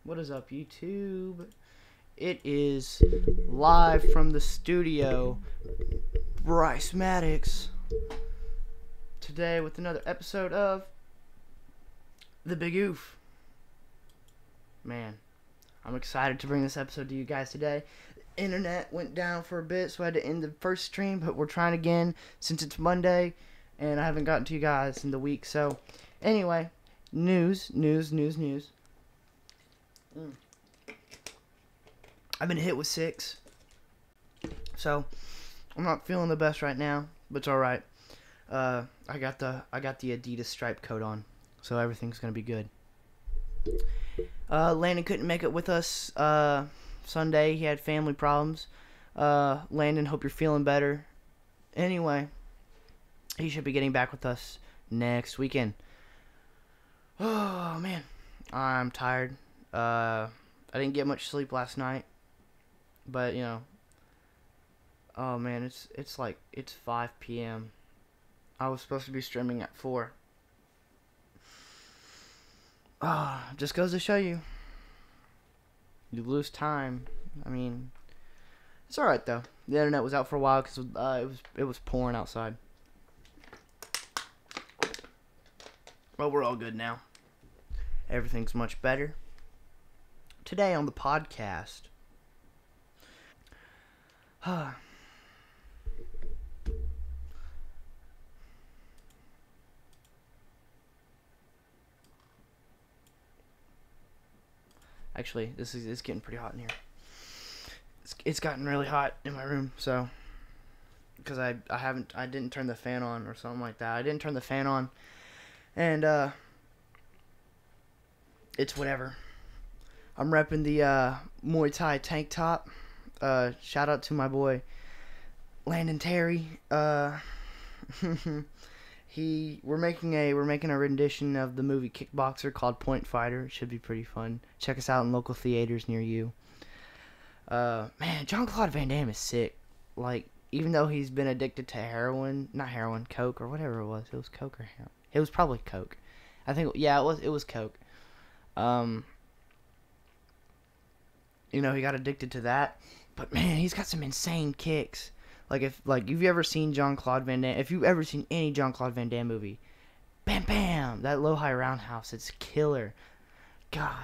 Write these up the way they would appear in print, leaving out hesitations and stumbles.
What is up, YouTube? It is live from the studio, Bryce Maddox, today with another episode of The Big Oof. Man, I'm excited to bring this episode to you guys today. The internet went down for a bit, so I had to end the first stream, but we're trying again since it's Monday, and I haven't gotten to you guys in the week. So, anyway, news. I've been hit with 6, so I'm not feeling the best right now, but it's all right. I got the Adidas stripe coat on, so everything's gonna be good. Landon couldn't make it with us Sunday. He had family problems. Landon, hope you're feeling better. Anyway, he should be getting back with us next weekend. Oh man, I'm tired. I didn't get much sleep last night, but you know. Oh man, it's 5 p.m. I was supposed to be streaming at 4. Just goes to show you. You lose time. I mean, it's all right though. The internet was out for a while because it was pouring outside. Well, we're all good now. Everything's much better. Today on the podcast, actually, it's getting pretty hot in here. It's gotten really hot in my room, so because I didn't turn the fan on or something like that. I didn't turn the fan on, and it's whatever. I'm repping the Muay Thai tank top. Shout out to my boy Landon Terry. We're making a rendition of the movie Kickboxer called Point Fighter. It should be pretty fun. Check us out in local theaters near you. Man, Jean-Claude Van Damme is sick. Like, even though he's been addicted to coke or whatever it was. It was coke or heroin. It was probably coke. I think, yeah, it was coke. You know, he got addicted to that. But man, he's got some insane kicks. If you've ever seen Jean-Claude Van Damme, if you've ever seen any Jean-Claude Van Damme movie, bam bam, that low high roundhouse, it's killer. God,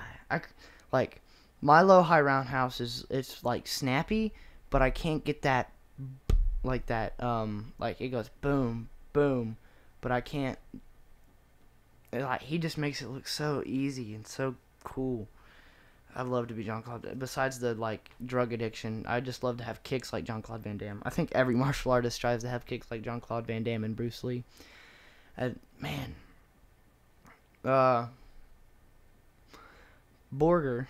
my low high roundhouse it's like snappy, but I can't get that it goes boom boom, but I can't. He just makes it look so easy and so cool. I'd love to be Jean-Claude. Besides the, drug addiction, I just love to have kicks like Jean-Claude Van Damme. I think every martial artist strives to have kicks like Jean-Claude Van Damme and Bruce Lee. Man. Borger.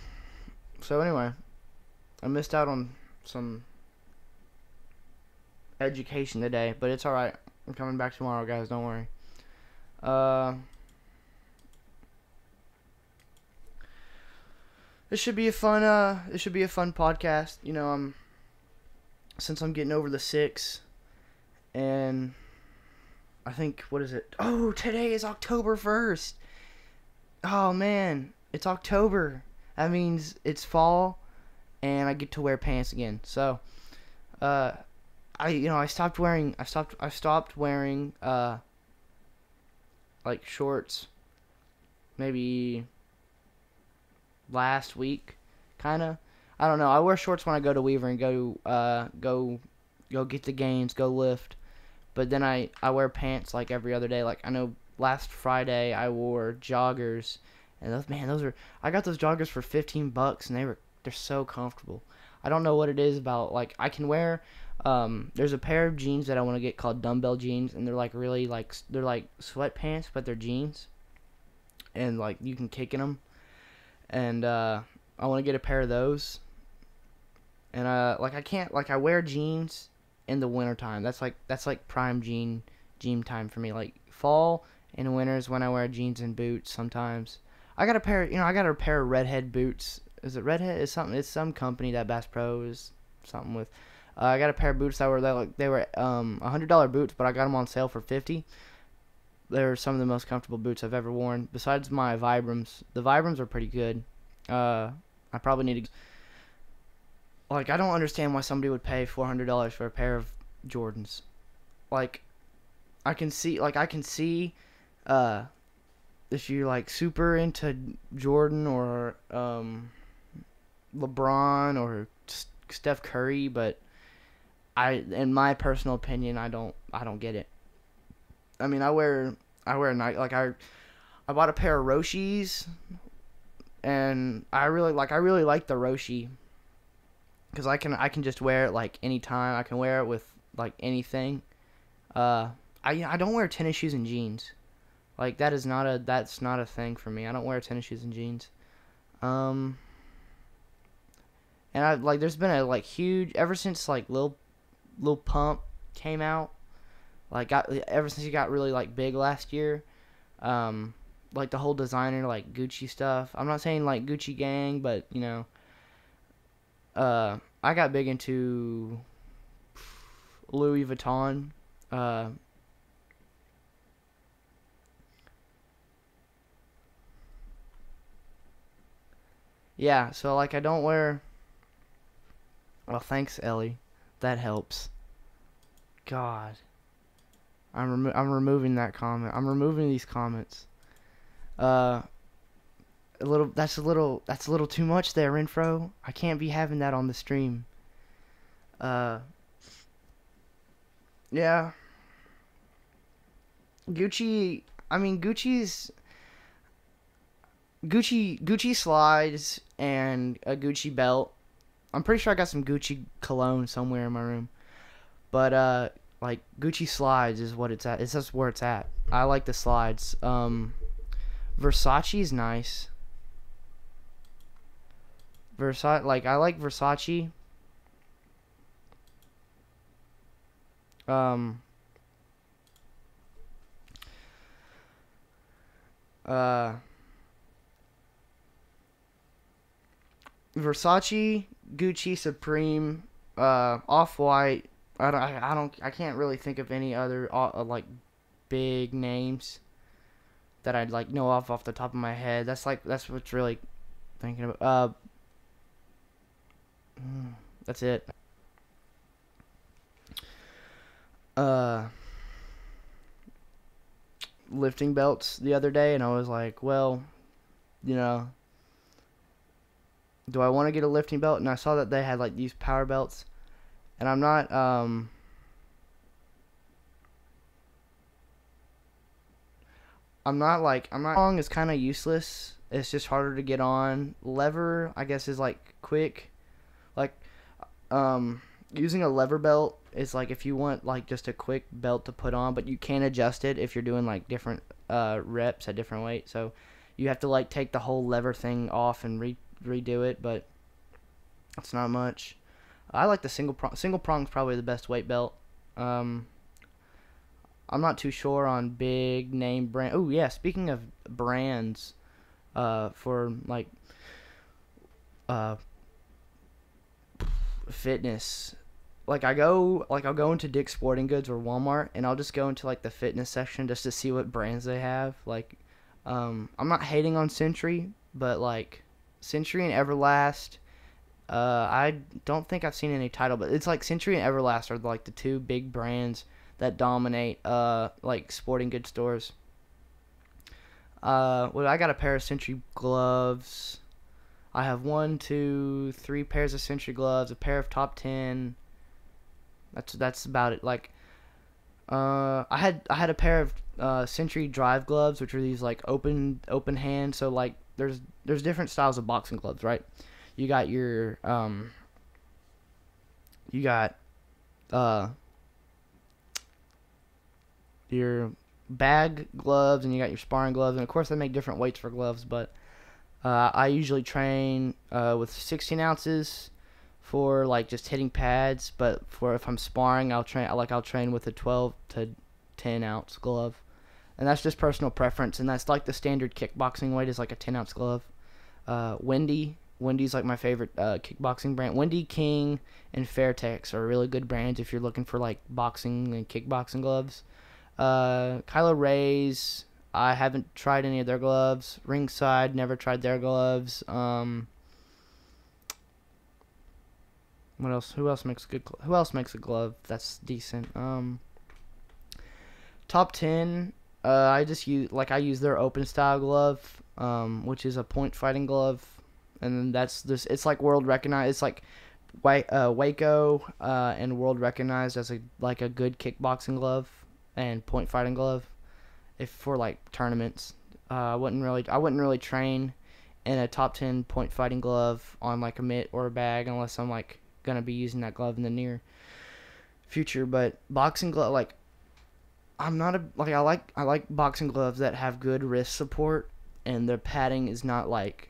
So, anyway. I missed out on some education today, but it's alright. I'm coming back tomorrow, guys. Don't worry. This should be a fun podcast. You know, since I'm getting over the 6, and I think, what is it? Oh, today is October 1st. Oh man, it's October. That means it's fall, and I get to wear pants again. So, I stopped wearing shorts maybe last week, kind of. I don't know. I wear shorts when I go to Weaver and go get the gains, go lift. But then I wear pants every other day. I know last Friday I wore joggers, and I got those joggers for $15, and they're so comfortable. I don't know what it is about I can wear. There's a pair of jeans that I want to get called dumbbell jeans, and they're really they're like sweatpants, but they're jeans, and you can kick in them. And I want to get a pair of those. And I can't I wear jeans in the wintertime. That's prime jean time for me. Fall and winter is when I wear jeans and boots sometimes. I got a pair of Redhead boots. Is it Redhead? It's some company that Bass Pro is something with. I got a pair of boots that were they were $100 boots, but I got them on sale for $50. They're some of the most comfortable boots I've ever worn. Besides my Vibrams. The Vibrams are pretty good. I probably need to. Like, I don't understand why somebody would pay $400 for a pair of Jordans. Like, I can see, uh, if you're like super into Jordan or LeBron or Steph Curry, but in my personal opinion, I don't get it. I mean, I wear Nike. Like, I bought a pair of Roshis, and I really like the Roshi, because I can just wear it like anytime. I can wear it with like anything. I don't wear tennis shoes and jeans. Like, that's not a thing for me. I don't wear tennis shoes and jeans. And I like there's been a like huge ever since like Lil Pump came out. Like, ever since he got really like big last year. Like the whole designer like Gucci stuff. I'm not saying like Gucci gang, but you know, I got big into Louis Vuitton. Yeah, so like I don't wear. Well, thanks, Ellie. That helps. God, I'm removing that comment. I'm removing these comments. Uh, that's a little too much there, Renfro. I can't be having that on the stream. Uh, yeah. Gucci. I mean, Gucci slides and a Gucci belt. I'm pretty sure I got some Gucci cologne somewhere in my room. But like Gucci slides is what it's at. It's just where it's at. I like the slides. Versace's nice. I like Versace. Um uh Versace, Gucci, Supreme, Off-White. I can't really think of any other like big names that I'd like know off the top of my head. That's what's really thinking about. That's it. Uh, Lifting belts the other day, and I was like, well, you know, do I want to get a lifting belt? And I saw that they had like these power belts, and I'm not long is kind of useless. It's just harder to get on. Lever, I guess, is like quick. Like, using a lever belt is like if you want like just a quick belt to put on, but you can't adjust it if you're doing like different reps at different weight. So you have to like take the whole lever thing off and redo it, but it's not much. I like the single prong. Single prong's probably the best weight belt. I'm not too sure on big name brand. Oh yeah, speaking of brands, for like uh fitness, like I'll go into Dick's Sporting Goods or Walmart, and I'll just go into like the fitness section just to see what brands they have. Like, I'm not hating on Century, but like Century and Everlast. I don't think I've seen any title, but it's like Century and Everlast are like the two big brands that dominate like sporting goods stores. Well, I got a pair of Century gloves. I have 1, 2, 3 pairs of Century gloves, a pair of Top 10. That's about it. Like, I had a pair of Century Drive gloves, which are these like open hand. So like there's different styles of boxing gloves, right? You got your you got your bag gloves, and you got your sparring gloves, and of course they make different weights for gloves, but I usually train with 16 ounces for like just hitting pads, but for if I'm sparring, I'll train with a 12 to 10 ounce glove, and that's just personal preference, and that's like the standard kickboxing weight is like a 10-ounce glove. Wendy's like my favorite kickboxing brand. Wendy, King, and Fairtex are really good brands if you're looking for like boxing and kickboxing gloves. Kylo Ray's, I haven't tried any of their gloves. Ringside, never tried their gloves. What else? Who else makes a good? Who else makes a glove that's decent? Top 10. I just use their open style glove, which is a point fighting glove, and then that's this. It's like world recognized. It's like Waco and world recognized as a good kickboxing glove and point fighting glove. If for like tournaments, I wouldn't really train in a top 10 point fighting glove on like a mitt or a bag unless I'm like gonna be using that glove in the near future. But boxing glove, like I'm not a like I like boxing gloves that have good wrist support and their padding is not like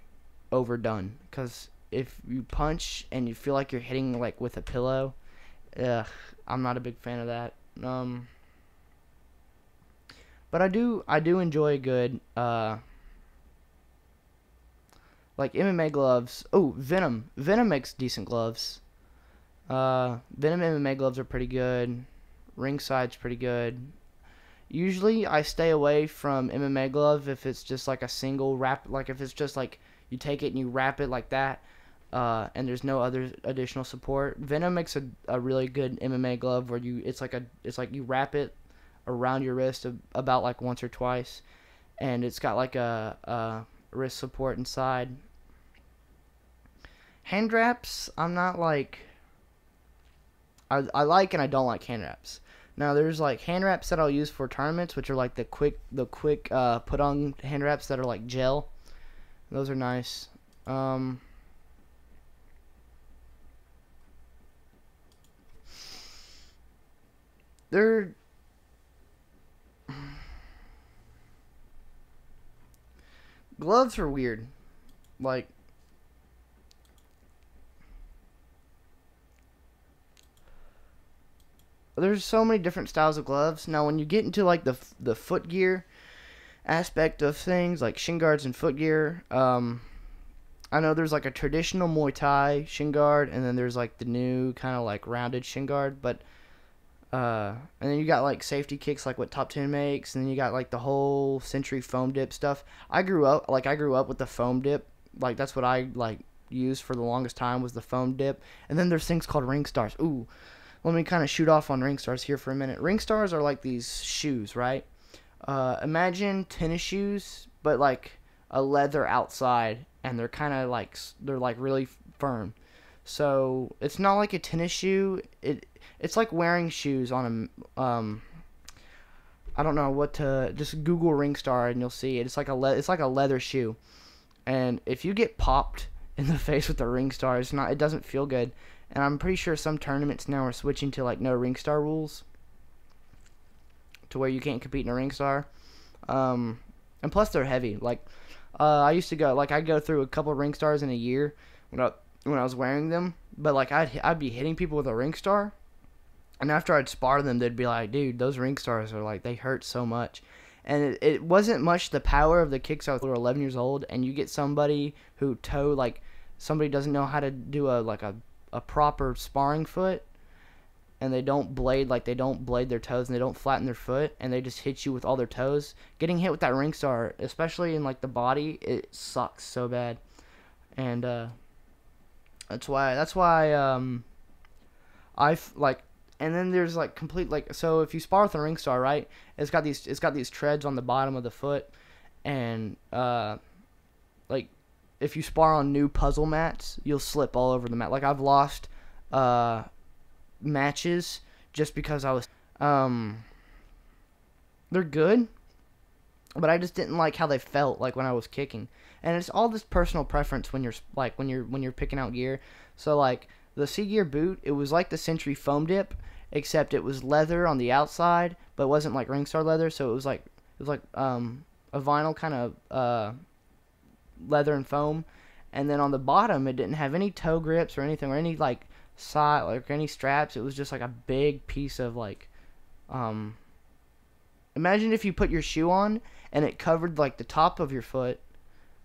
overdone. Because if you punch and you feel like you're hitting like with a pillow, I'm not a big fan of that. But I do enjoy good like MMA gloves. Oh, Venom makes decent gloves. Venom MMA gloves are pretty good. Ringside's pretty good. Usually I stay away from MMA glove if it's just like a single wrap, like if it's just like you take it and you wrap it like that, and there's no other additional support. Venom makes a really good MMA glove where it's like you wrap it around your wrist about like once or twice, and it's got like a wrist support inside. Hand wraps, I'm not like I like and I don't like hand wraps. Now there's like hand wraps that I'll use for tournaments, which are like the quick put on hand wraps that are like gel. Those are nice. They're gloves are weird. Like there's so many different styles of gloves. Now when you get into like the foot gear aspect of things, like shin guards and foot gear, I know there's like a traditional Muay Thai shin guard, and then there's like the new kind of like rounded shin guard, but and then you got like safety kicks like what Top 10 makes, and then you got like the whole Century foam dip stuff. I grew up with the foam dip. Like that's what I like used for the longest time was the foam dip. And then there's things called ring stars. Ooh, let me kind of shoot off on ring stars here for a minute. Ring stars are like these shoes, right? Imagine tennis shoes, but like a leather outside, and they're kind of like they're like really firm. So it's not like a tennis shoe. It's like wearing shoes on a I don't know what to just Google ring star and you'll see it. It's like a leather shoe, and if you get popped in the face with the ring star, it doesn't feel good. And I'm pretty sure some tournaments now are switching to like no ring star rules, to where you can't compete in a ring star. And plus they're heavy. Like I used to I'd go through a couple ring stars in a year when I was wearing them, but like I'd be hitting people with a ring star, and after I'd spar them, they'd be like, dude, those ring stars are like, they hurt so much. And it wasn't much the power of the kicks. I was 11 years old, and you get somebody who somebody doesn't know how to do a proper sparring foot, and they don't blade their toes, and they don't flatten their foot, and they just hit you with all their toes. Getting hit with that ring star, especially in like the body, it sucks so bad. And that's why and then there's like complete like, so if you spar with a ring star, right, it's got these treads on the bottom of the foot, and like if you spar on new puzzle mats, you'll slip all over the mat. Like I've lost matches just because I was they're good, but I just didn't like how they felt like when I was kicking. And it's all this personal preference when you're picking out gear. So like the Sea Gear boot, it was like the Century foam dip, except it was leather on the outside, but it wasn't like Ringstar leather. So it was like a vinyl kind of leather and foam, and then on the bottom it didn't have any toe grips or anything, or any like side, like any straps. It was just like a big piece of like imagine if you put your shoe on and it covered like the top of your foot,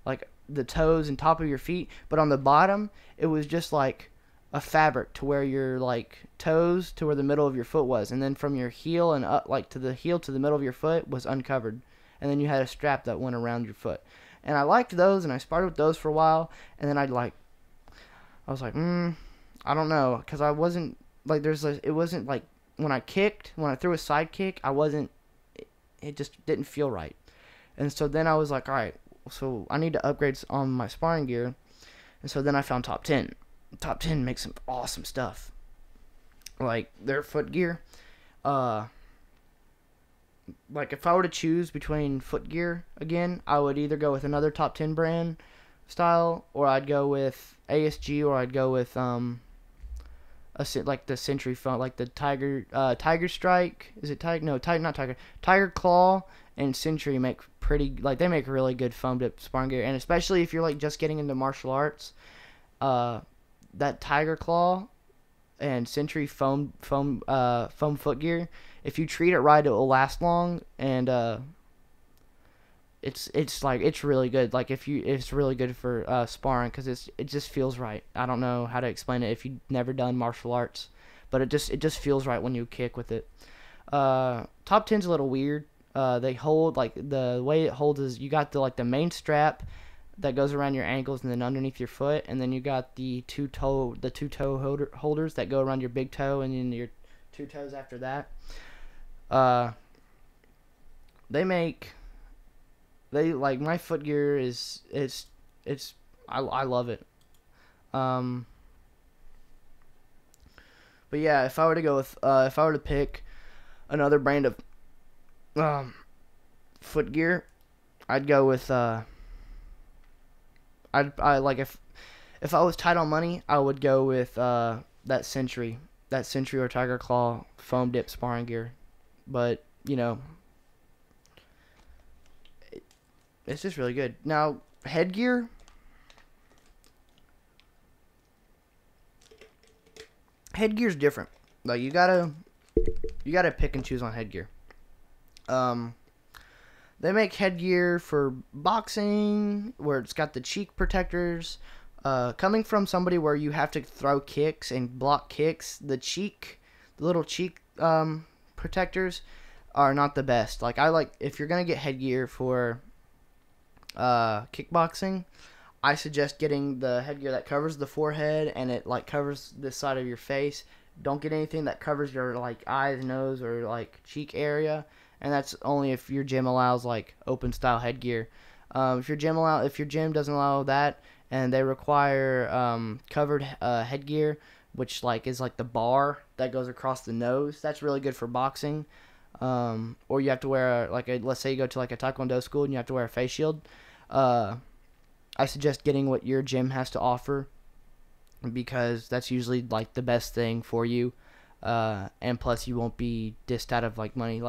like the toes and top of your feet, but on the bottom it was just like a fabric to where your like toes to where the middle of your foot was, and then from your heel and up like to the heel to the middle of your foot was uncovered. and then you had a strap that went around your foot. And I liked those, and I sparred with those for a while, and then I was like, I don't know, because I wasn't like it wasn't like when I threw a side kick, it just didn't feel right. And so then I was like, all right, so I need to upgrade on my sparring gear. And so then I found Top 10. Top 10 makes some awesome stuff. Like their foot gear. Like if I were to choose between foot gear again, I would either go with another Top 10 brand style, or I'd go with ASG, or I'd go with like the Century Foam, like the Tiger Strike. Is it Tiger? No, not Tiger. Tiger Claw and Century make they make really good foam dip sparring gear, and especially if you're like just getting into martial arts, that Tiger Claw and Century foam foot gear, if you treat it right, it will last long, and it's really good. Like it's really good for sparring, because it just feels right. I don't know how to explain it if you've never done martial arts, but it just feels right when you kick with it. Top 10's a little weird. They hold, like, the way it holds is you got the main strap that goes around your ankles and then underneath your foot, and then you got the two toe holders that go around your big toe and then your two toes after that. My foot gear I love it. But yeah, if I were to pick another brand of foot gear, I'd go with if I was tight on money, I would go with that Century or Tiger Claw foam dip sparring gear. But it's just really good. Now, headgear's different. Like you gotta pick and choose on headgear. They make headgear for boxing where it's got the cheek protectors. Coming from somebody where you have to throw kicks and block kicks, the little cheek protectors are not the best. If you're gonna get headgear for kickboxing, I suggest getting the headgear that covers the forehead and it covers this side of your face. Don't get anything that covers your eyes, nose, or cheek area, and that's only if your gym allows open style headgear. If your gym doesn't allow that and they require covered headgear, which is the bar that goes across the nose, that's really good for boxing. Or you have to wear let's say you go to a taekwondo school and you have to wear a face shield. I suggest getting what your gym has to offer, because that's usually the best thing for you, and plus you won't be dissed out of money.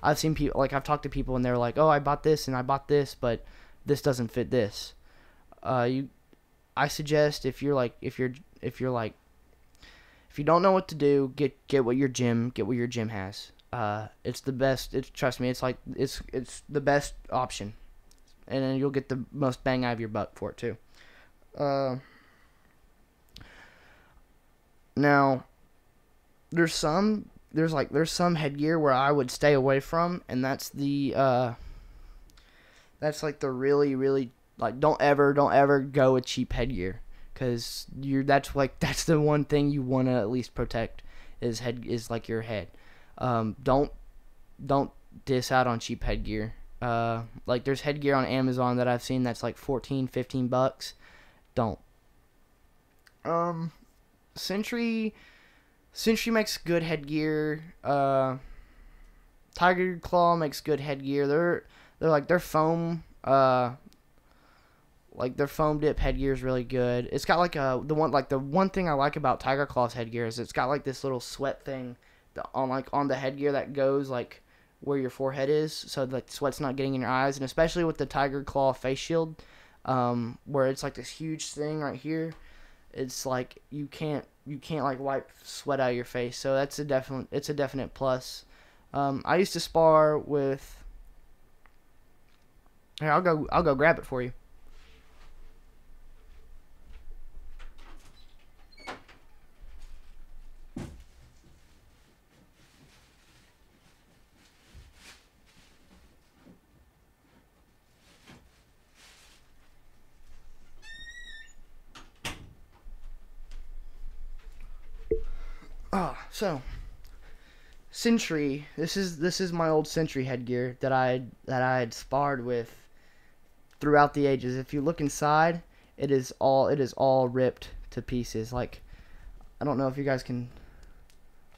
I've seen people, I've talked to people and they're like, oh, I bought this and I bought this, but this doesn't fit this. I suggest if you don't know what to do, get what your gym has. It's the best. Trust me, it's the best option, and then you'll get the most bang out of your buck for it too. Now, there's some headgear where I would stay away from, and that's the really, really don't ever go with cheap headgear, because that's the one thing you want to at least protect is your head. Don't diss out on cheap headgear. There's headgear on Amazon that I've seen that's $14-15. Don't. Century makes good headgear. Tiger Claw makes good headgear. Their foam their foam dip headgear is really good. It's got the one thing I like about Tiger Claw's headgear is it's got this little sweat thing on the headgear that goes where your forehead is, so the sweat's not getting in your eyes. And especially with the Tiger Claw face shield, where it's this huge thing right here, it's you can't wipe sweat out of your face. So it's a definite plus. I used to spar with. Here, I'll go grab it for you. So Sentry. This is my old Sentry headgear that I had sparred with throughout the ages. If you look inside, it is all ripped to pieces. Like, I don't know if you guys can,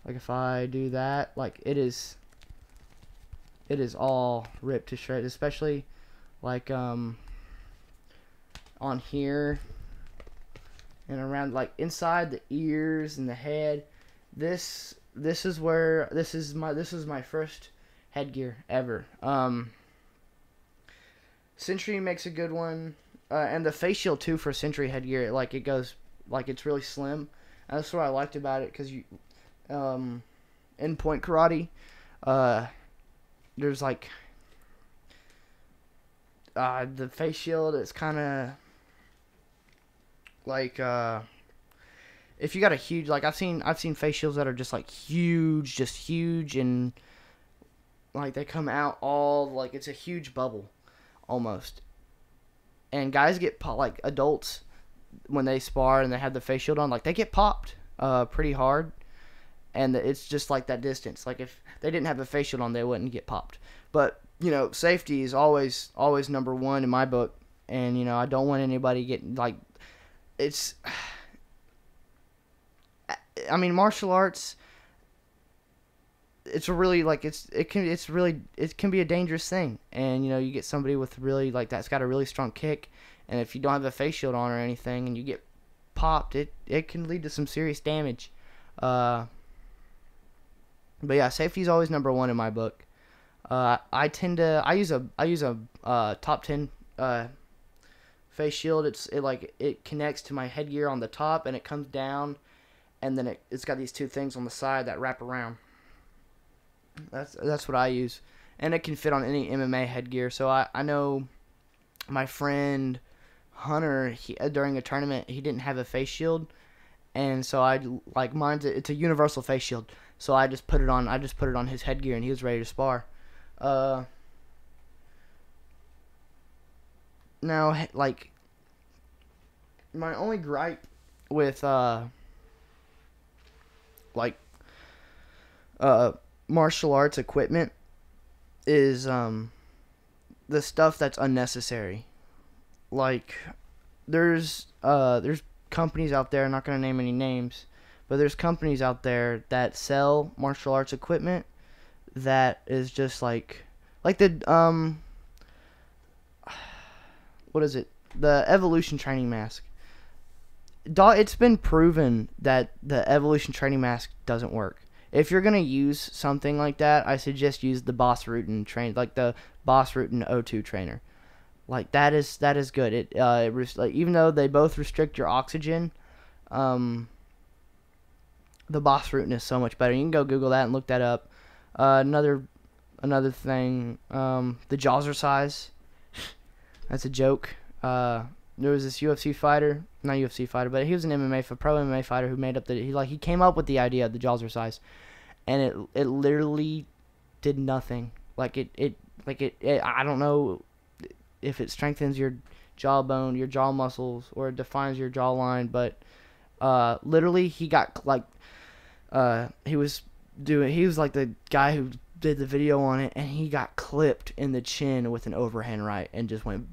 like, if I do that, like, it is all ripped to shreds, especially like on here and around, like inside the ears and the head. This is my first headgear ever. Sentry makes a good one, and the face shield too for Sentry headgear. Like, it goes, like, it's really slim. And that's what I liked about it, because in point karate, there's like the face shield. It's kind of like if you got a huge, like, I've seen face shields that are just like huge, and like they come out all, like, it's a huge bubble almost. And guys get like adults, when they spar and they have the face shield on, like, they get popped pretty hard. And it's just like that distance. Like, if they didn't have a face shield on, they wouldn't get popped. But, safety is always number one in my book. And, I don't want anybody getting, like, it's, I mean, martial arts, it's a really, like, it can be a dangerous thing. And, you get somebody with really, like, that's got a really strong kick. And if you don't have a face shield on or anything and you get popped, it can lead to some serious damage. But yeah, safety is always number one in my book. I use a top 10 face shield. It connects to my headgear on the top, and it comes down, and then it's got these two things on the side that wrap around. That's what I use, and it can fit on any MMA headgear. So I know my friend Hunter, during a tournament, he didn't have a face shield, and so it's a universal face shield. So I just put it on his headgear, and he was ready to spar. Now, like, my only gripe with martial arts equipment is the stuff that's unnecessary. Like, there's companies out there, I'm not gonna name any names, but there's companies out there that sell martial arts equipment that is just like the what is it? The Evolution training mask. It's been proven that the Evolution training mask doesn't work. If you're gonna use something like that, I suggest use the Boss Rutan like the Boss Rutan O2 trainer. Like, that is good. Even though they both restrict your oxygen, the Boss Rutan is so much better. You can go Google that and look that up. Another thing, the jazzercise. That's a joke. There was this UFC fighter, not UFC fighter, but he was an pro MMA fighter who made up he came up with the idea of the jazzercise, and it literally did nothing. I don't know if it strengthens your jawbone, your jaw muscles, or it defines your jawline, but literally he got he was like the guy who did the video on it, and he got clipped in the chin with an overhand right and just went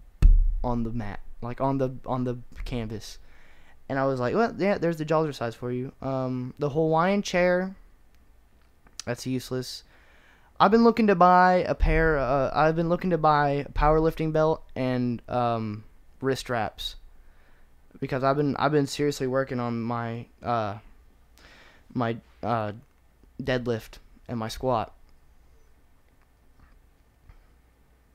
on the mat, like on the canvas. And I was like, well, yeah, there's the jazzercise for you. The Hawaiian chair, that's useless. I've been looking to buy a powerlifting belt and wrist wraps, because I've been seriously working on my deadlift and my squat.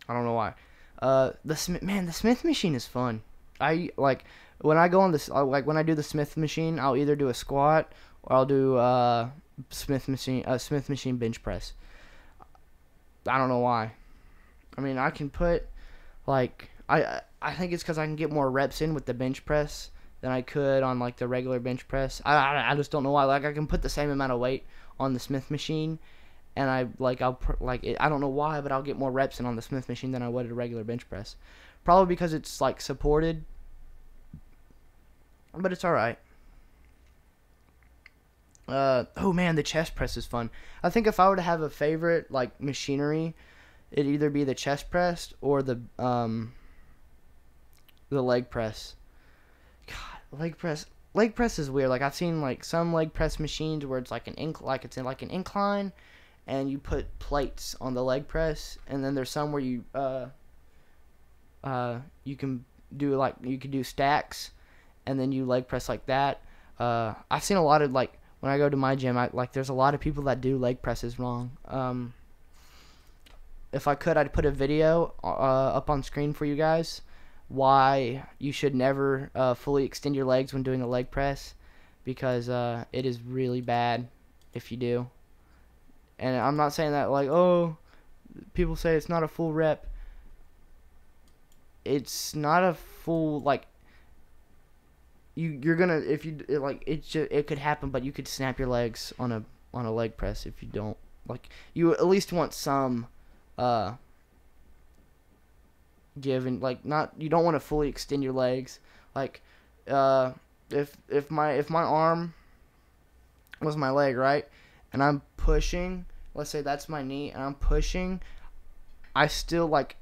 I don't know why. The Smith machine is fun. When I go on this, when I do the Smith machine, I'll either do a squat or I'll do Smith machine bench press. I don't know why. I mean, I can put, like, I think it's because I can get more reps in with the bench press than I could on, like, the regular bench press. I just don't know why. Like, I can put the same amount of weight on the Smith machine, and I don't know why, but I'll get more reps in on the Smith machine than I would at a regular bench press. Probably because it's, like, supported, but it's alright. Oh man, the chest press is fun. I think if I were to have a favorite like machinery, it'd either be the chest press or the leg press. God, leg press is weird. Like I've seen like some leg press machines where it's like it's in like an incline, and you put plates on the leg press, and then there's some where you can do stacks, and then you leg press like that. I've seen a lot of like when I go to my gym, there's a lot of people that do leg presses wrong. If I could, I'd put a video up on screen for you guys why you should never fully extend your legs when doing a leg press, because it is really bad if you do. And I'm not saying that like, oh, people say it's not a full rep. It's not a full, like, you're gonna, if you like, it could happen, but you could snap your legs on a leg press if you don't, like, you at least want some give, and like, not, you don't want to fully extend your legs. Like if my arm was my leg, right, and I'm pushing, let's say that's my knee, and I'm pushing, I still want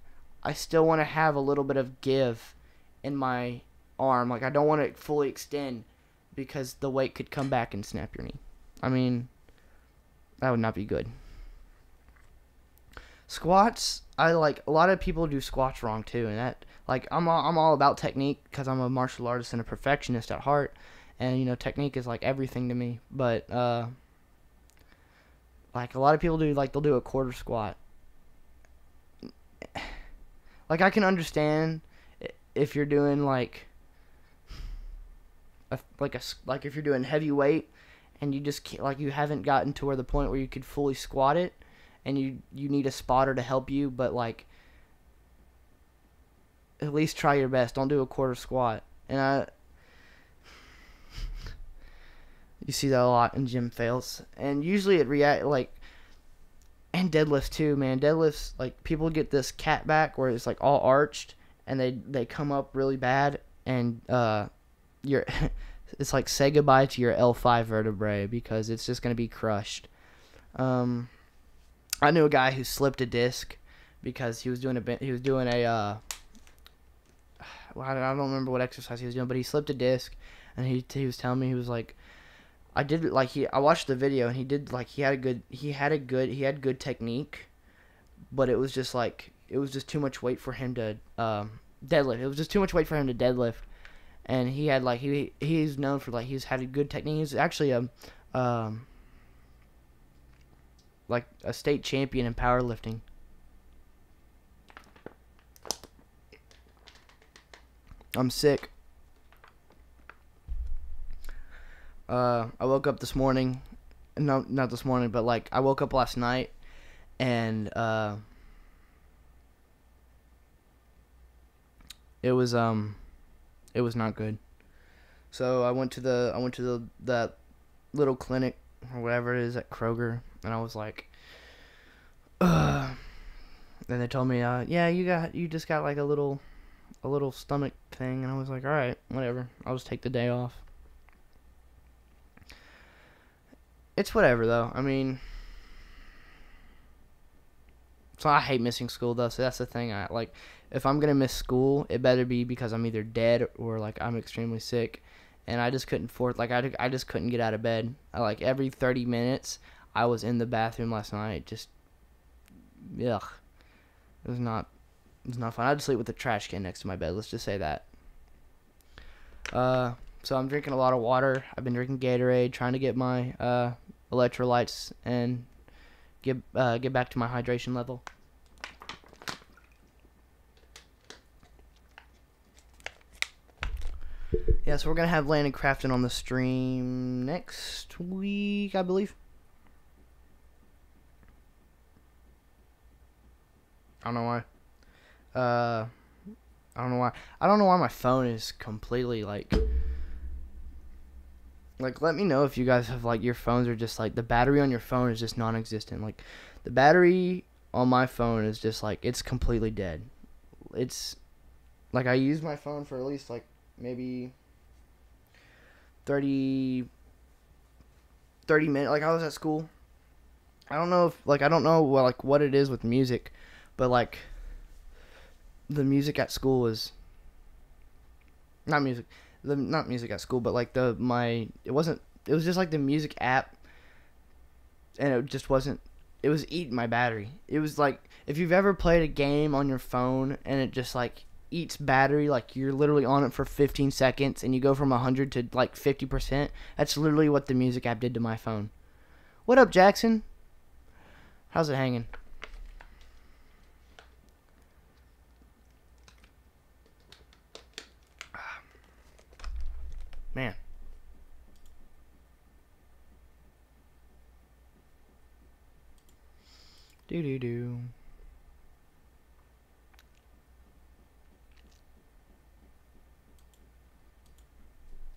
to have a little bit of give in my arm. Like, I don't want to fully extend because the weight could come back and snap your knee. I mean, that would not be good. Squats, a lot of people do squats wrong too, and that, like, I'm all about technique because I'm a martial artist and a perfectionist at heart, and you know, technique is like everything to me. But like, a lot of people do, like, they'll do a quarter squat. Like, I can understand if you're doing like if you're doing heavy weight and you just can't, like, you haven't gotten to where the point where you could fully squat it, and you need a spotter to help you, but like, at least try your best. Don't do a quarter squat. And you see that a lot in gym fails, and usually it and deadlifts too, man. Deadlifts, like, people get this cat back where it's like all arched, and they come up really bad, and you're it's like, say goodbye to your L5 vertebrae because it's just gonna be crushed. I knew a guy who slipped a disc because he was doing a well, I don't remember what exercise he was doing, but he slipped a disc, and he was telling me, he was like, I watched the video, and he had good technique, but it was just too much weight for him to deadlift. It was just too much weight for him to deadlift, and he had he's known for, like, he's had a good technique. He's actually like a state champion in powerlifting. I'm sick. I woke up this morning. No, not this morning, but like, I woke up last night, and it was not good. So I went to that little clinic or whatever it is at Kroger, and I was like, ugh. And they told me, yeah, you just got like a little stomach thing, and I was like, all right, whatever. I'll just take the day off. It's whatever, though. I mean, so I hate missing school, though. So that's the thing. If I'm gonna miss school, it better be because I'm either dead or like I'm extremely sick, and I just couldn't I just couldn't get out of bed. Every 30 minutes, I was in the bathroom last night. Just, ugh. It was not fun. I had to sleep with the trash can next to my bed. Let's just say that. So I'm drinking a lot of water. I've been drinking Gatorade, trying to get my electrolytes and get back to my hydration level. Yeah, so we're gonna have Landon Crafton on the stream next week, I believe. I don't know why. I don't know why. I don't know why my phone is completely like, let me know if you guys have, like, your phones are just like, the battery on your phone is just non-existent. Like, the battery on my phone is just like, it's completely dead. It's like, I use my phone for at least like maybe 30 30 minutes. Like I was at school. I don't know if I don't know what it is with music, but like the music at school is not music. Not music at school, but like it wasn't. It was just like the music app, and it just wasn't. It was eating my battery. It was like if you've ever played a game on your phone and it just like eats battery, like you're literally on it for 15 seconds and you go from 100 to like 50%. That's literally what the music app did to my phone. What up, Jackson? How's it hanging? Man. Do.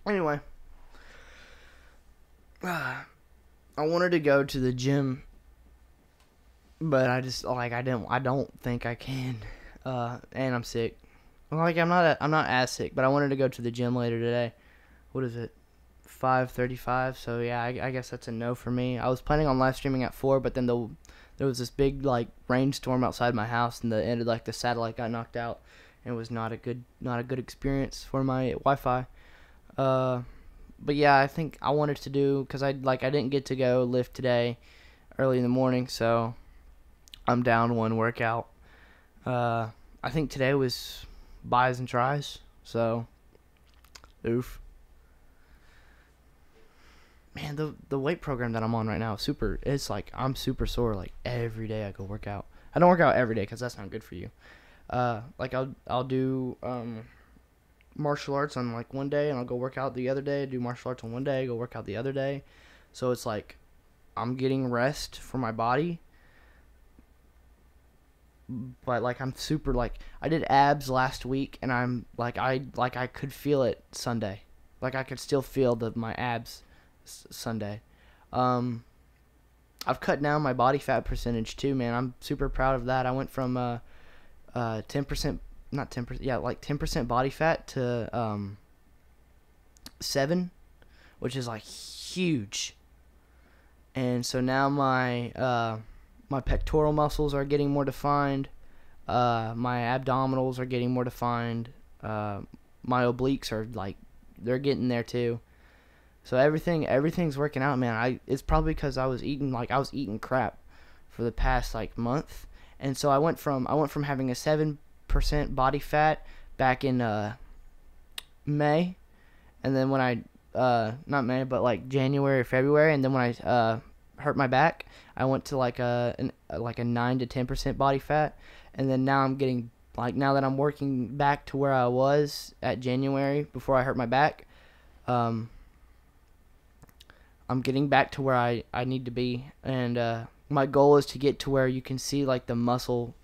Anyway. I wanted to go to the gym, but I don't think I can. And I'm sick. Like I'm not as sick, but I wanted to go to the gym later today. What is it? 5:35. So yeah, I guess that's a no for me. I was planning on live streaming at 4, but then there was this big like rainstorm outside my house, and the satellite got knocked out, and it was not a good experience for my Wi-Fi. But yeah, I think I wanted to do because I didn't get to go lift today early in the morning, so I'm down one workout. I think today was buys and tries, so oof. Man, the weight program that I'm on right now is super. It's like I'm super sore. Like every day I go work out. I don't work out every day because that's not good for you. Like I'll do martial arts on like one day, and I'll go work out the other day. Do martial arts on one day, go work out the other day. So it's like I'm getting rest for my body, but like I'm super like I did abs last week, and I'm like I could feel it Sunday. Like I could still feel my abs Sunday. I've cut down my body fat percentage too, man. I'm super proud of that. I went from 10%, not 10%, yeah, like 10% body fat to 7, which is like huge. And so now my pectoral muscles are getting more defined. My abdominals are getting more defined. My obliques are like they're getting there too. So everything's working out, man. It's probably because I was eating crap for the past like month, and so I went from having a 7% body fat back in May, and then when I not May but like January or February, and then when I hurt my back, I went to like a 9 to 10% body fat, and then now now that I'm working back to where I was at January before I hurt my back. I'm getting back to where I need to be, and my goal is to get to where you can see like the muscle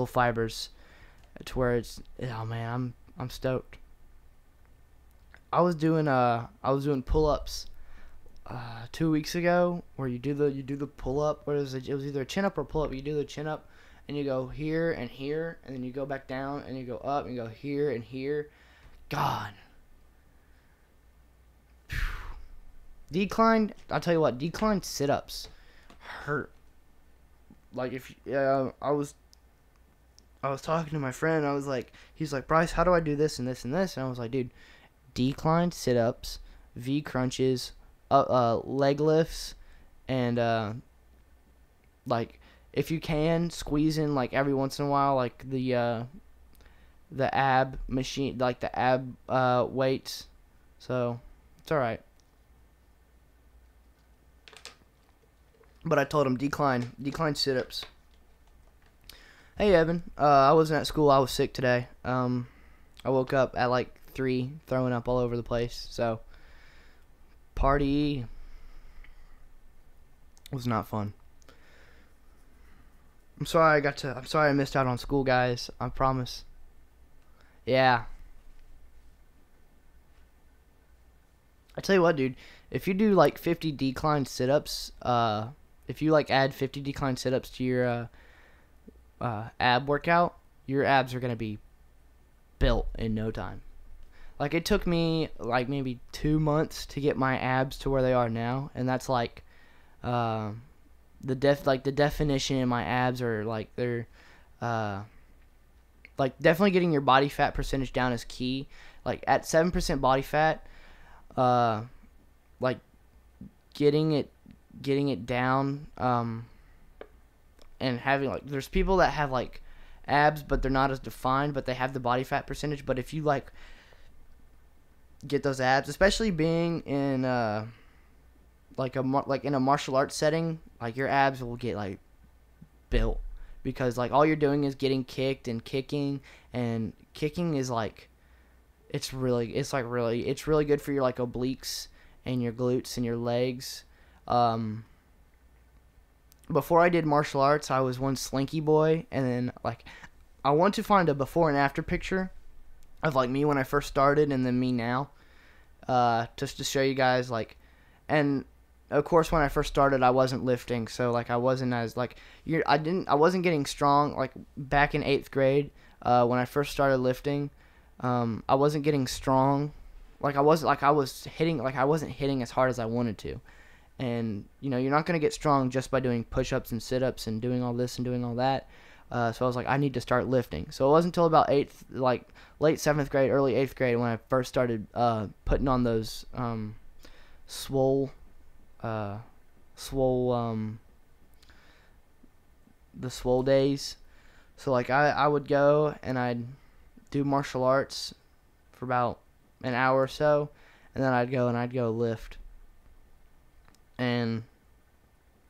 fibers, to where it's oh man, I'm stoked. I was doing pull-ups 2 weeks ago, where you do the pull-up. It was either a chin-up or pull-up. You do the chin-up, and you go here, and then you go back down, and you go up, and you go here and here. God. I'll tell you what, decline sit-ups hurt. Like I was talking to my friend, I was like, he's like, Bryce, how do I do this and this and this? And I was like, dude, decline sit-ups, V crunches, leg lifts, and like if you can squeeze in like every once in a while like the ab machine, like the ab weights. So it's all right. But I told him decline sit-ups. Hey Evan, I wasn't at school. I was sick today. I woke up at like 3, throwing up all over the place. So party was not fun. I'm sorry I missed out on school, guys. I promise. Yeah. I tell you what, dude. If you do like 50 decline sit-ups, if you like add 50 decline sit-ups to your ab workout, your abs are gonna be built in no time. like it took me like maybe 2 months to get my abs to where they are now, and that's like uh, the definition in my abs are like they're uh, like definitely getting your body fat percentage down is key. Like at 7% body fat, uh, like getting it down, and having like there's people that have like abs but they're not as defined, but they have the body fat percentage. But if you like get those abs, especially being in like in a martial arts setting, like your abs will get like built, because like all you're doing is getting kicked and kicking, and kicking is like it's really good for your like obliques and your glutes and your legs. Before I did martial arts, I was one slinky boy, and then like I want to find a before and after picture of like me when I first started and then me now, just to show you guys like. And of course when I first started I wasn't lifting, so like I wasn't as like I wasn't getting strong like back in 8th grade when I first started lifting. I wasn't getting strong, like I wasn't hitting as hard as I wanted to. And you're not going to get strong just by doing push-ups and sit-ups and doing all this and doing all that. So I was like, I need to start lifting. So it wasn't until about late 7th grade, early 8th grade when I first started putting on those swole days. So like I would go and I'd do martial arts for about an hour or so, and then I'd go lift. And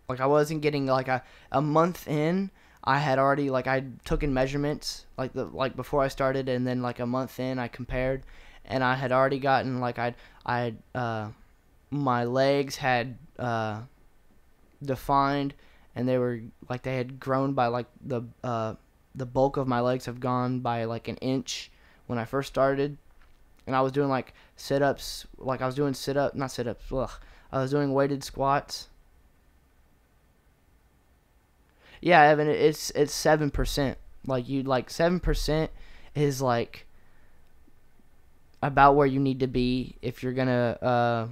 like I wasn't getting like a month in, I had already like I took in measurements like before I started, and then like a month in I compared, and I had already gotten like my legs had defined, and they had grown by like the bulk of my legs have gone by like an inch when I first started. And I was doing like sit-ups, like I was doing not sit-ups, I was doing weighted squats. Yeah, Evan, it's 7%. Like 7% is like about where you need to be if you're gonna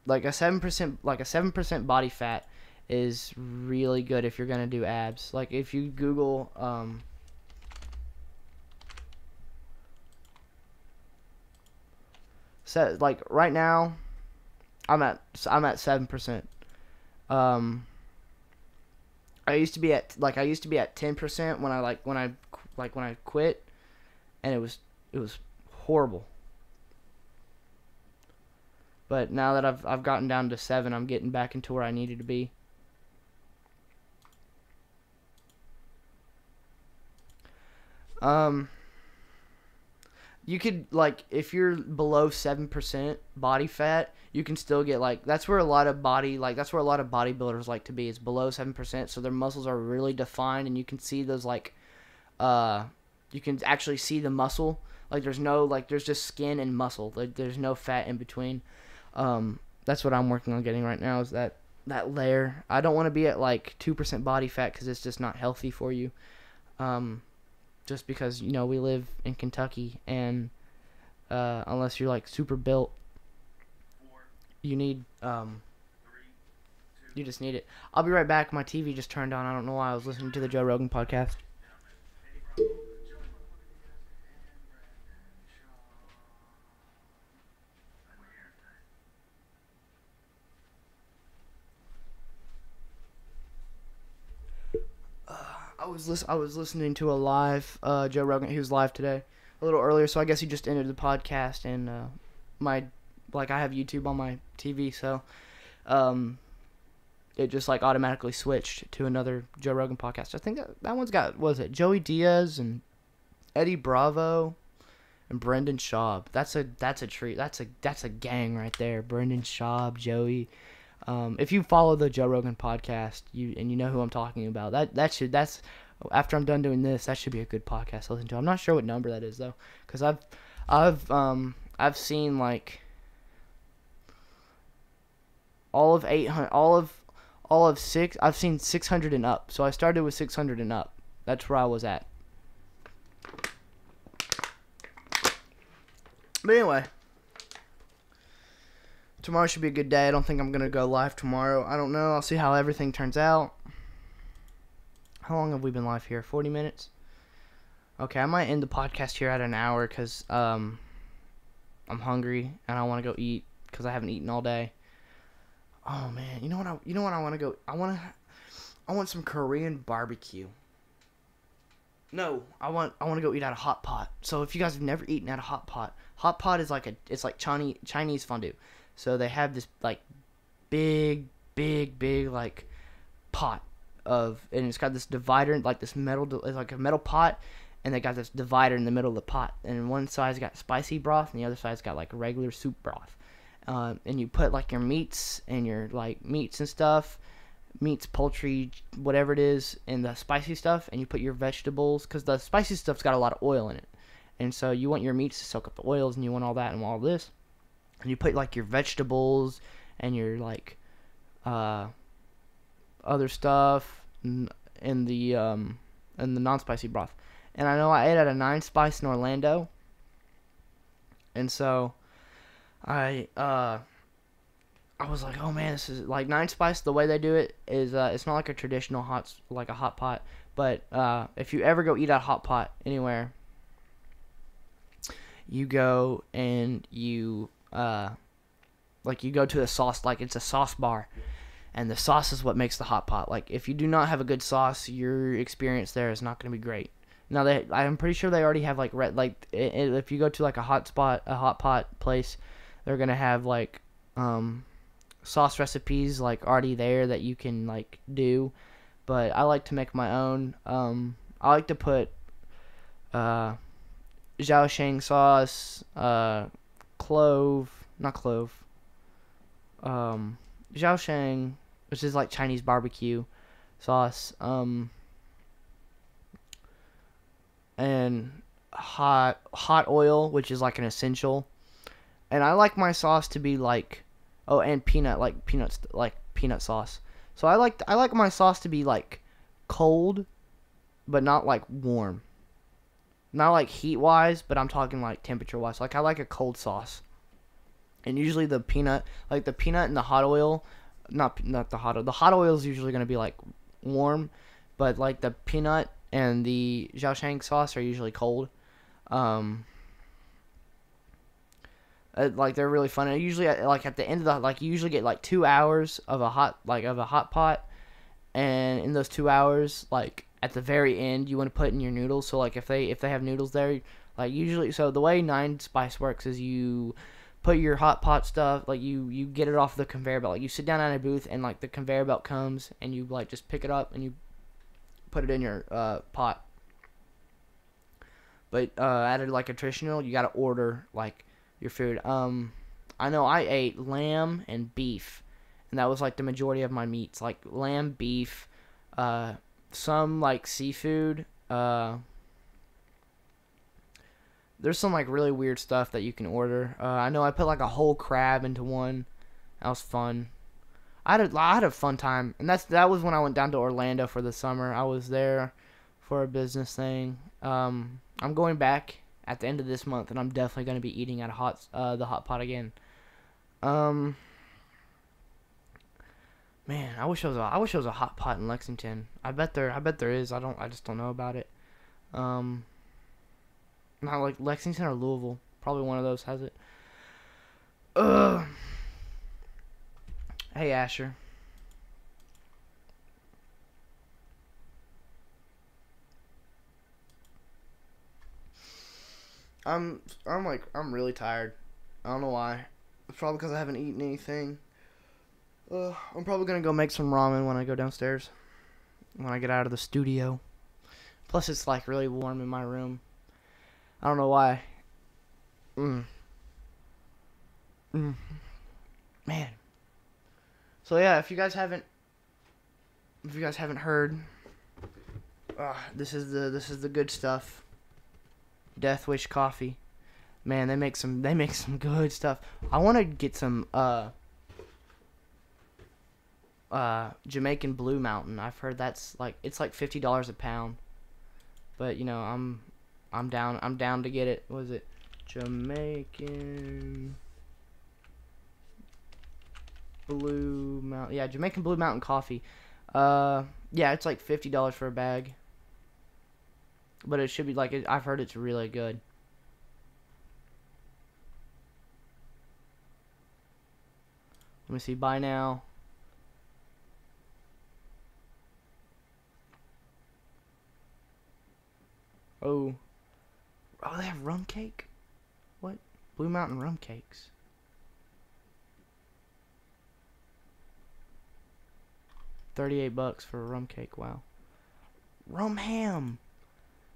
like a 7% body fat is really good if you're gonna do abs. Like if you Google so like right now I'm at 7%. I used to be at 10% when I quit, and it was horrible. But now that I've gotten down to 7, I'm getting back into where I needed to be. You could, like, if you're below 7% body fat, you can still get, like, that's where a lot of bodybuilders like to be, is below 7%, so their muscles are really defined, and you can see those, like, you can actually see the muscle. Like, there's just skin and muscle. Like, there's no fat in between. That's what I'm working on getting right now, is that layer. I don't want to be at, like, 2% body fat, because it's just not healthy for you. Just because, we live in Kentucky, and unless you're like super built, you need you just need it. I'll be right back. My TV just turned on. I don't know why. I was listening to the Joe Rogan podcast. I was listening to a live Joe Rogan. He was live today, a little earlier. So I guess he just ended the podcast, and I have YouTube on my TV, so it just like automatically switched to another Joe Rogan podcast. I think that one's got, was it Joey Diaz and Eddie Bravo and Brendan Schaub. That's a treat. That's a gang right there. Brendan Schaub, Joey. If you follow the Joe Rogan podcast, you know who I'm talking about. That's after I'm done doing this, that should be a good podcast to listen to. I'm not sure what number that is though, because I've seen like all of 800, all of 6. I've seen 600 and up. So I started with 600 and up. That's where I was at. But anyway, tomorrow should be a good day. I don't think I'm going to go live tomorrow. I don't know. I'll see how everything turns out. How long have we been live here? 40 minutes? Okay, I might end the podcast here at an hour because I'm hungry and I want to go eat because I haven't eaten all day. Oh man, you know what I want to go? I want some Korean barbecue. No, I want to go eat at a hot pot. So if you guys have never eaten at a hot pot is like it's like Chinese fondue. So they have this like big like pot and it's got this divider, like this it's like a metal pot, and they got this divider in the middle of the pot, and one side's got spicy broth and the other side's got like regular soup broth. And you put like your meats and your like meats and stuff, meats, poultry, whatever it is, and the spicy stuff, and you put your vegetables, because the spicy stuff's got a lot of oil in it, and so you want your meats to soak up the oils, and you want all that and all this, and you put like your vegetables and your like other stuff in the non-spicy broth. And I know I ate at a 9 Spice in Orlando, and so I was like, oh man, this is like 9 Spice. The way they do it is it's not like a traditional hot pot, but if you ever go eat at a hot pot anywhere, you go and you you go to a sauce, like it's a sauce bar, and the sauce is what makes the hot pot. Like if you do not have a good sauce, your experience there is not going to be great. Now I'm pretty sure they already have like if you go to like a hot pot place, they're gonna have like sauce recipes like already there that you can like do, but I like to make my own. I like to put Zhaoshang sauce, Zhaoshang, which is like Chinese barbecue sauce, and hot oil, which is like an essential. And I like my sauce to be like, oh, and peanut sauce. So I like my sauce to be like cold, but not like warm. Not like heat wise, but I'm talking like temperature wise. Like I like a cold sauce. And usually the peanut and the hot oil, not the hot oil. The hot oil is usually going to be like warm, but like the peanut and the Zhaoshang sauce are usually cold. Like they're really fun. And usually, like at the end of you usually get like 2 hours of a hot pot, and in those 2 hours, like at the very end, you want to put in your noodles. So like if they have noodles there, like usually, so the way 9 Spice works is you put your hot pot stuff, like you get it off the conveyor belt. Like you sit down at a booth, and like the conveyor belt comes, and you like just pick it up and you put it in your pot. But at like a traditional, you gotta order like your food. I know I ate lamb and beef, and that was like the majority of my meats, like lamb, beef, some like seafood. There's some like really weird stuff that you can order. I know I put like a whole crab into one. That was fun. I had a fun time, and that was when I went down to Orlando for the summer. I was there for a business thing. I'm going back at the end of this month, and I'm definitely going to be eating at the hot pot again. Man, I wish there was a hot pot in Lexington. I bet there is. I just don't know about it. Not like Lexington or Louisville. Probably one of those has it. Hey Asher. I'm really tired. I don't know why. It's probably because I haven't eaten anything. I'm probably gonna go make some ramen when I go downstairs. When I get out of the studio. Plus it's like really warm in my room. I don't know why. Man. So yeah, if you guys haven't heard, this is the good stuff. Death Wish coffee. Man, they make some good stuff. I want to get some Jamaican Blue Mountain. I've heard it's like $50 a pound. But you know, I'm down to get it. What is it? Jamaican Blue Mountain. Yeah, Jamaican Blue Mountain coffee. Yeah, it's like $50 for a bag. But it should be like, I've heard it's really good. Let me see, buy now. Oh, they have rum cake? What? Blue Mountain rum cakes. $38 for a rum cake. Wow. Rum ham.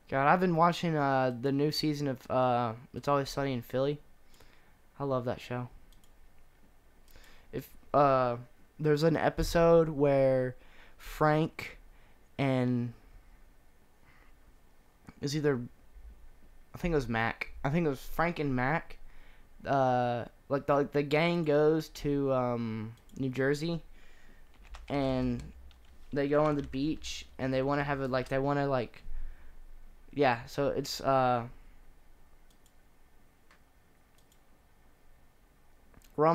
God, I've been watching the new season of It's Always Sunny in Philly. I love that show. If there's an episode where Frank and is either I think it was Mac. I think it was Frank and Mac. Like the gang goes to New Jersey, and they go on the beach, and they want to have it like yeah. So it's rum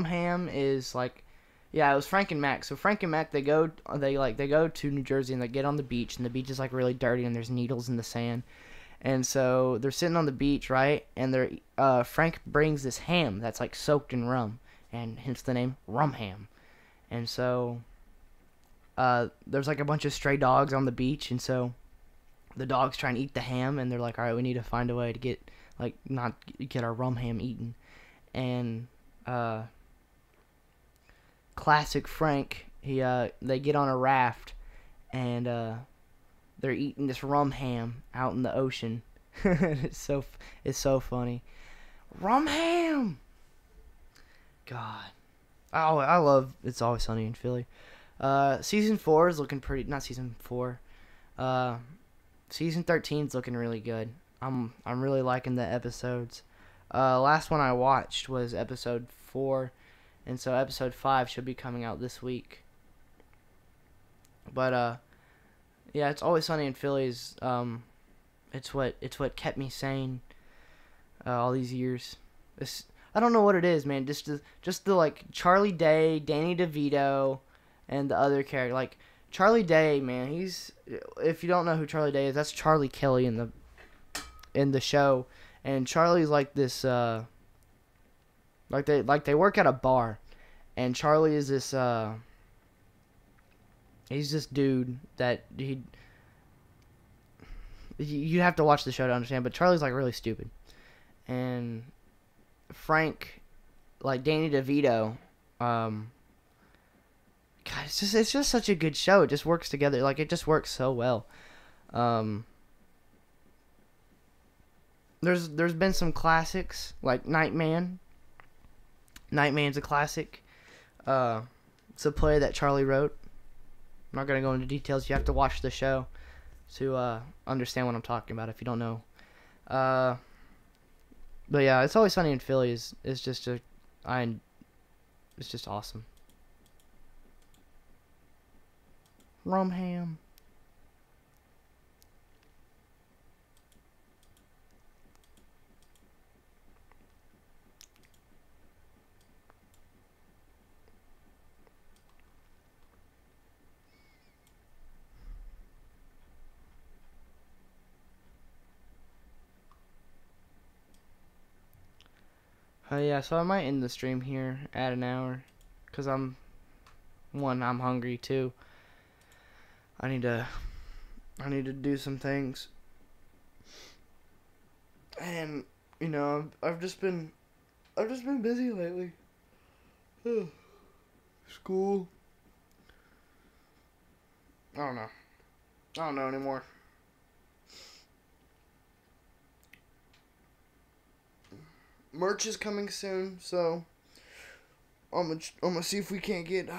ham is like, yeah, it was Frank and Mac. So Frank and Mac, they go to New Jersey, and they get on the beach, and the beach is like really dirty, and there's needles in the sand. And so they're sitting on the beach, right? And Frank brings this ham that's like soaked in rum, and hence the name Rum Ham. And so there's like a bunch of stray dogs on the beach, and so the dogs try and eat the ham, and they're like, all right, we need to find a way to get not get our rum ham eaten. And classic Frank, they get on a raft, and they're eating this rum ham out in the ocean. it's so funny. Rum ham. God. Oh, I love It's Always Sunny in Philly. Season 4 is looking pretty. Not season 4. Season 13 is looking really good. I'm really liking the episodes. Last one I watched was episode 4, and so episode 5 should be coming out this week. But yeah, It's Always Sunny in Philly is it's what kept me sane all these years. I don't know what it is, man. Just the like Charlie Day, Danny DeVito, and the other character. Like Charlie Day, man, if you don't know who Charlie Day is, that's Charlie Kelly in the show. And Charlie's like this they work at a bar, and Charlie is this he's this dude that you have to watch the show to understand, but Charlie's like really stupid. And Frank, like Danny DeVito, God, it's just such a good show. It just works together. Like it just works so well. There's been some classics like Nightman. Nightman's a classic. It's a play that Charlie wrote. I'm not gonna go into details. You have to watch the show to understand what I'm talking about if you don't know. But yeah, It's Always Sunny in Philly is just it's just awesome. Rum ham. Yeah, so I might end the stream here at an hour, cause I'm hungry too. I need to do some things, and you know I've just been busy lately. School. I don't know anymore. Merch is coming soon, so I'm gonna see if we can't get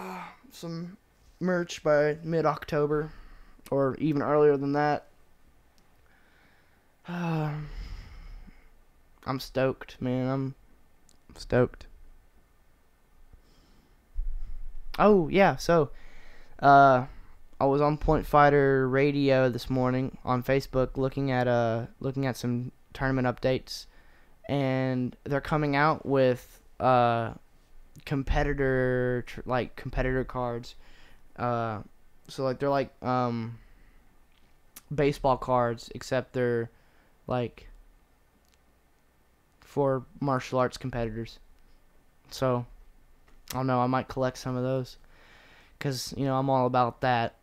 some merch by mid-October, or even earlier than that. I'm stoked, man. I'm stoked. Oh yeah, so I was on Point Fighter Radio this morning on Facebook, looking at some tournament updates. And and they're coming out with competitor cards. So like they're like baseball cards, except they're like for martial arts competitors. So I don't know, I might collect some of those because I'm all about that.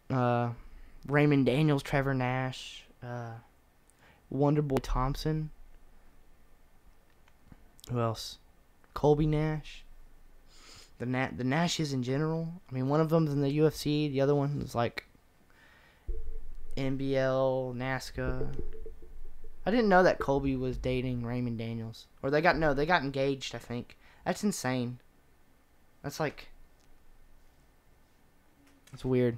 Raymond Daniels, Trevor Nash, Wonderboy Thompson. Who else? Colby Nash. The Nashes in general. I mean, one of them's in the UFC. The other one is like NBL, NASCA. I didn't know that Colby was dating Raymond Daniels. Or they got engaged, I think. That's insane. That's weird.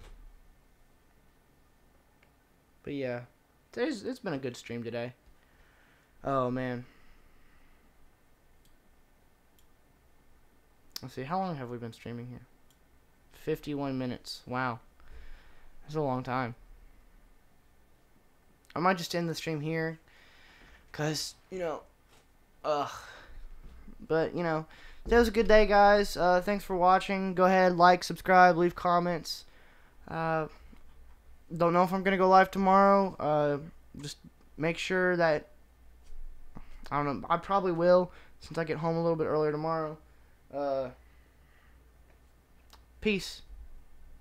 But yeah, it's been a good stream today. Oh man. Let's see, how long have we been streaming here? 51 minutes. Wow. That's a long time. I might just end the stream here. Because, But, that was a good day, guys. Thanks for watching. Go ahead, like, subscribe, leave comments. Don't know if I'm going to go live tomorrow. Just make sure that, I don't know, I probably will, since I get home a little bit earlier tomorrow. Peace.